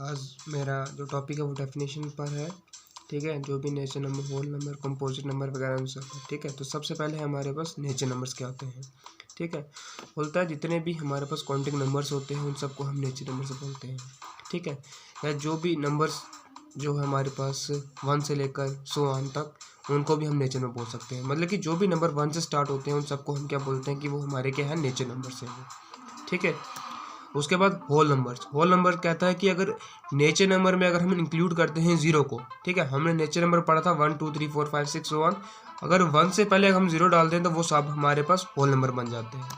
आज मेरा जो टॉपिक है वो डेफिनेशन पर है। ठीक है, जो भी nature number, whole number, composite number वगैरह उन सब। ठीक है, तो सबसे पहले हमारे पास नेचर नंबर्स क्या होते हैं। ठीक है, बोलता है जितने भी हमारे पास काउंटिंग नंबर्स होते हैं उन सबको हम नेचर नंबर से बोलते हैं। ठीक है, या जो भी नंबर्स जो है हमारे पास 1 से लेकर 100 तक, उनको भी हम नेचर में बोल सकते हैं। मतलब कि जो भी नंबर 1 से स्टार्ट होते हैं उन सबको हम क्या बोलते हैं कि वो हमारे क्या है, नेचर नंबर्स हैं। ठीक है, उसके बाद होल नंबर्स। होल नंबर कहता है कि अगर नेचर नंबर में अगर हम इंक्लूड करते हैं ज़ीरो को, ठीक है, हमने नेचर नंबर पढ़ा था 1 2 3 4 5 6 1, अगर 1 से पहले हम ज़ीरो डाल दें तो वो सब हमारे पास होल नंबर बन जाते हैं।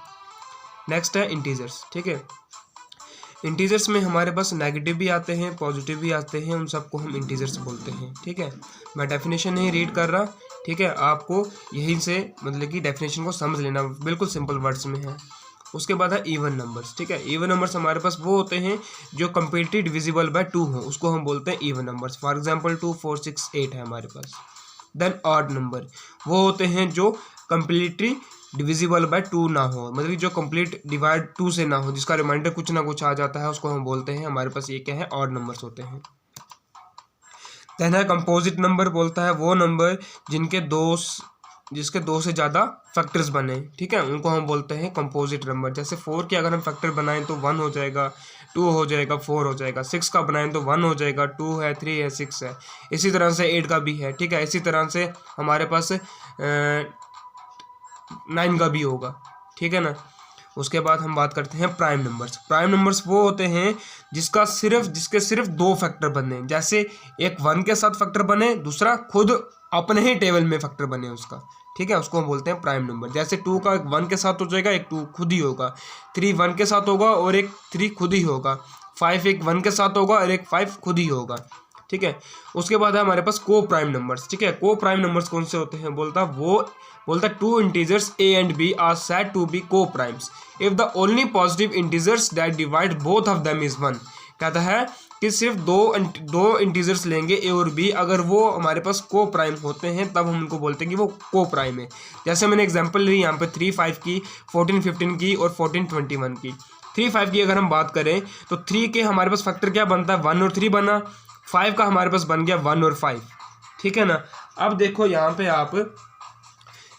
नेक्स्ट है इंटीजर्स। ठीक है, इंटीजर्स में हमारे पास नेगेटिव भी आते हैं, पॉजिटिव भी आते हैं, उन सबको हम इंटीजर्स बोलते हैं। ठीक है, मैं डेफिनेशन नहीं रीड कर रहा। ठीक है, आपको यहीं से मतलब कि डेफिनेशन को समझ लेना, बिल्कुल सिंपल वर्ड्स में है। उसके बाद है इवन नंबर्स। ठीक है, इवन नंबर्स हमारे पास वो होते हैं जो कंप्लीटली डिविजिबल बाय 2 हो, उसको हम बोलते हैं इवन नंबर्स। फॉर एग्जांपल 2 4 6 8 है हमारे पास। देन ऑड नंबर वो होते हैं जो कंप्लीटली डिविजिबल बाय 2 ना हो, मतलब जो कंप्लीट डिवाइड 2 से ना हो, जिसका रिमाइंडर कुछ ना कुछ आ जाता है, उसको हम बोलते हैं, हमारे पास ये क्या है, ऑड नंबर्स होते हैं। देन है कंपोजिट नंबर, बोलता है वो नंबर जिसके दो से ज़्यादा फैक्टर्स बने। ठीक है, उनको हम बोलते हैं कंपोजिट नंबर। जैसे 4 के अगर हम फैक्टर बनाएं तो 1 हो जाएगा, 2 हो जाएगा, 4 हो जाएगा। 6 का बनाएं तो 1 हो जाएगा, 2 है, 3 है, 6 है। इसी तरह से 8 का भी है। ठीक है, इसी तरह से हमारे पास 9 का भी होगा। ठीक है ना। उसके बाद हम बात करते हैं प्राइम नंबर्स। प्राइम नंबर्स वो होते हैं जिसके सिर्फ 2 फैक्टर बने। जैसे एक 1 के साथ फैक्टर बने, दूसरा खुद अपने ही टेबल में फैक्टर बने उसका। ठीक है, उसको हम बोलते हैं प्राइम नंबर। जैसे 2 का एक 1 के साथ हो जाएगा, एक 2 खुद ही होगा। 3 1 के साथ होगा और एक 3 खुद ही होगा। 5 एक 1 के साथ होगा और एक 5 खुद ही होगा। ठीक है, उसके बाद है हमारे पास को प्राइम नंबर्स। ठीक है, को प्राइम नंबर्स कौन से होते हैं, बोलता 2 integers a and b are said to be co-primes if the only positive integers that divide both of them is 1। कहता है कि सिर्फ दो इंटीजर्स लेंगे a और b, अगर वो हमारे पास को प्राइम होते हैं तब हम उनको बोलते हैं कि वो को प्राइम है। जैसे मैंने एग्जांपल ली यहाँ पे 3 5 की, 14 15 की और 14 21 की। 3 5 की अगर हम बात करें तो 3 के हमारे पास फैक्टर क्या बनता है, 1 और 3 बना। 5 का हमारे पास बन गया 1 और 5। ठीक है ना। अब देखो यहाँ पे आप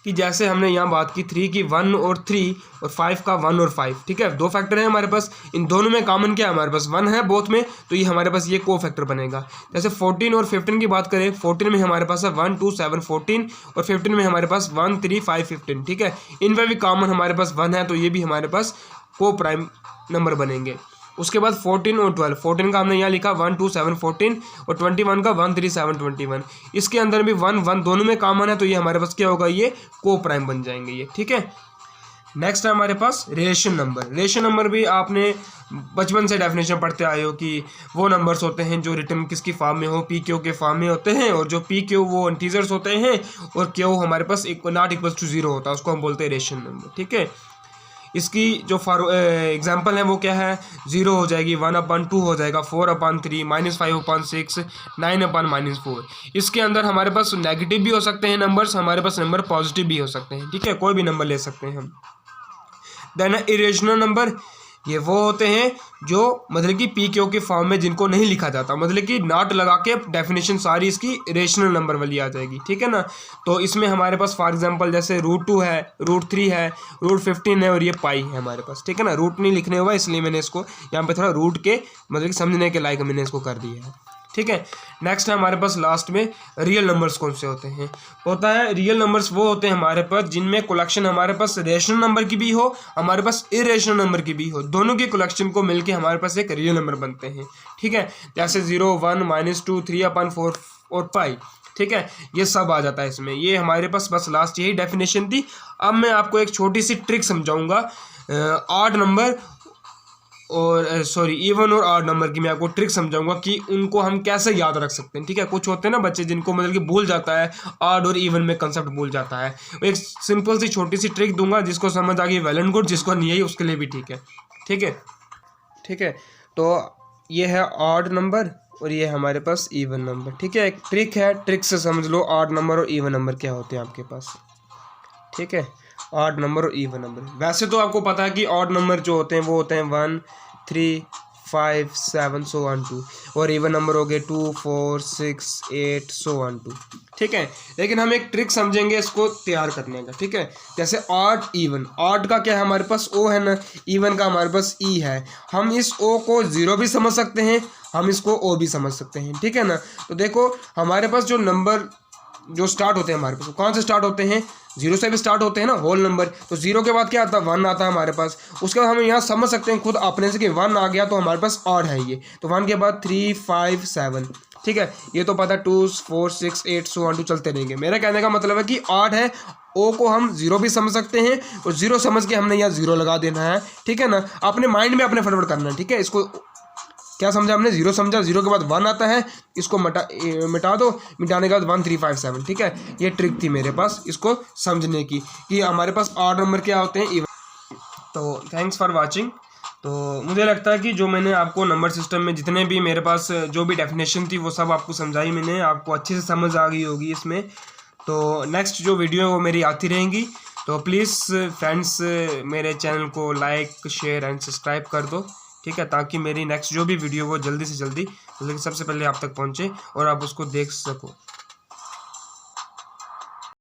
कि जैसे हमने यहाँ बात की 3 की 1 और 3 और 5 का 1 और 5। ठीक है, 2 फैक्टर है हमारे पास, इन दोनों में कॉमन क्या है, हमारे पास 1 है बोथ में, तो ये हमारे पास ये को फैक्टर बनेगा। जैसे 14 और 15 की बात करें, 14 में हमारे पास है 1 2 7 14 और 15 में हमारे पास 1 3 5 15। ठीक है, इनमें भी कॉमन हमारे पास 1 है, तो ये भी हमारे पास को प्राइम नंबर बनेंगे। उसके बाद 14 और 12, 14 का हमने यहाँ लिखा 1 2 7 14 और 21 का 1 3 7 21। इसके अंदर भी 1 1 दोनों में कॉमन है, तो ये हमारे पास क्या होगा, ये को प्राइम बन जाएंगे ये। ठीक है, नेक्स्ट है हमारे पास रिलेशन नंबर। रिलेशन नंबर भी आपने बचपन से डेफिनेशन पढ़ते आए हो कि वो नंबर्स होते हैं जो रिटर्न किसकी फॉर्म में हो, पी क्यू के फॉर्म में होते हैं, और जो पी क्यू वो इंटीजर्स होते हैं और क्यू हमारे पास नॉट इक्वल टू 0 होता है, उसको हम बोलते हैं रिलेशन नंबर। ठीक है, इसकी जो एग्जाम्पल है वो क्या है, 0 हो जाएगी, 1/2 हो जाएगा, 4/3, -5/6, 9/-4। इसके अंदर हमारे पास नेगेटिव भी हो सकते हैं नंबर्स, हमारे पास नंबर पॉजिटिव भी हो सकते हैं। ठीक है, कोई भी नंबर ले सकते हैं हम। देन इरेशनल नंबर, ये वो होते हैं जो मतलब कि पी क्यू के फॉर्म में जिनको नहीं लिखा जाता, मतलब कि नॉट लगा के डेफिनेशन सारी इसकी रेशनल नंबर वाली आ जाएगी। ठीक है ना। तो इसमें हमारे पास फॉर एग्जांपल जैसे √2 है, √3 है, √15 है और ये पाई है हमारे पास। ठीक है ना, रूट नहीं लिखने हुआ इसलिए मैंने इसको यहाँ पे थोड़ा रूट के मतलब कि समझने के लायक मैंने इसको कर दिया है। ठीक है, नेक्स्ट है हमारे पास लास्ट में रियल नंबर्स कौन से होते हैं। होता है रियल नंबर्स वो होते हैं हमारे पास जिनमें कलेक्शन हमारे पास रेशनल नंबर की भी हो, हमारे पास इरेशनल नंबर की भी हो, दोनों की कलेक्शन को मिलके हमारे पास एक रियल नंबर बनते हैं। ठीक है, जैसे 0 1 -2 3/4 और पाई। ठीक है, ये सब आ जाता है इसमें। ये हमारे पास बस लास्ट यही डेफिनेशन थी। अब मैं आपको एक छोटी सी ट्रिक समझाऊंगा ऑड नंबर और इवन और ऑड नंबर की मैं आपको ट्रिक समझाऊंगा कि उनको हम कैसे याद रख सकते हैं। ठीक है, कुछ होते हैं ना बच्चे जिनको मतलब कि भूल जाता है, ऑड और इवन में कंसेप्ट भूल जाता है। एक सिंपल सी छोटी सी ट्रिक दूंगा, जिसको समझ आ गई वेल एंड गुड, जिसको नहीं आई उसके लिए भी ठीक है। ठीक है, ठीक है, तो ये है ऑड नंबर और ये हमारे पास इवन नंबर। ठीक है, एक ट्रिक है, ट्रिक से समझ लो ऑड नंबर और इवन नंबर क्या होते हैं आपके पास। ठीक है, ऑड नंबर और इवन नंबर। वैसे तो आपको पता है कि ऑड नंबर जो होते हैं वो होते हैं 1 3 5 7 सो ऑन 2, और इवन नंबर हो गए 2 4 6 8 सो ऑन 2। ठीक है, लेकिन हम एक ट्रिक समझेंगे इसको तैयार करने का। ठीक है, जैसे ऑड इवन, ऑड का क्या है हमारे पास ओ है ना, इवन का हमारे पास ई है। हम इस ओ को 0 भी समझ सकते हैं, हम इसको ओ भी समझ सकते हैं। ठीक है ना, तो देखो हमारे पास जो नंबर जो स्टार्ट होते हैं हमारे पास, कौन से स्टार्ट होते हैं, 0 से भी स्टार्ट होते हैं ना, होल नंबर। तो 0 के बाद क्या आता है, 1 आता है हमारे पास। उसके बाद हम यहाँ समझ सकते हैं खुद अपने से कि 1 आ गया तो हमारे पास ऑड है ये। तो 1 के बाद 3 5 7। ठीक है, ये तो पता 2 4 6 8 सो ऑन 2 चलते रहेंगे। मेरा कहने का मतलब है कि ऑड है, ओ को हम 0 भी समझ सकते हैं, और 0 समझ के हमने यहाँ 0 लगा देना है। ठीक है ना, अपने माइंड में अपने फटाफट करना है। ठीक है, इसको क्या समझा हमने, 0 समझा, 0 के बाद 1 आता है, इसको मिटा दो, मिटाने के बाद 1 3 5 7। ठीक है, ये ट्रिक थी मेरे पास इसको समझने की कि हमारे पास ऑड नंबर क्या होते हैं, इवन। तो थैंक्स फॉर वाचिंग। तो मुझे लगता है कि जो मैंने आपको नंबर सिस्टम में जितने भी मेरे पास जो भी डेफिनेशन थी वो सब आपको समझाई मैंने, आपको अच्छे से समझ आ गई होगी इसमें। तो नेक्स्ट जो वीडियो है वो मेरी आती रहेंगी। तो प्लीज़ फ्रेंड्स मेरे चैनल को लाइक शेयर एंड सब्सक्राइब कर दो। ठीक है, ताकि मेरी नेक्स्ट जो भी वीडियो वो जल्दी से जल्दी, लेकिन सबसे पहले आप तक पहुंचे और आप उसको देख सको।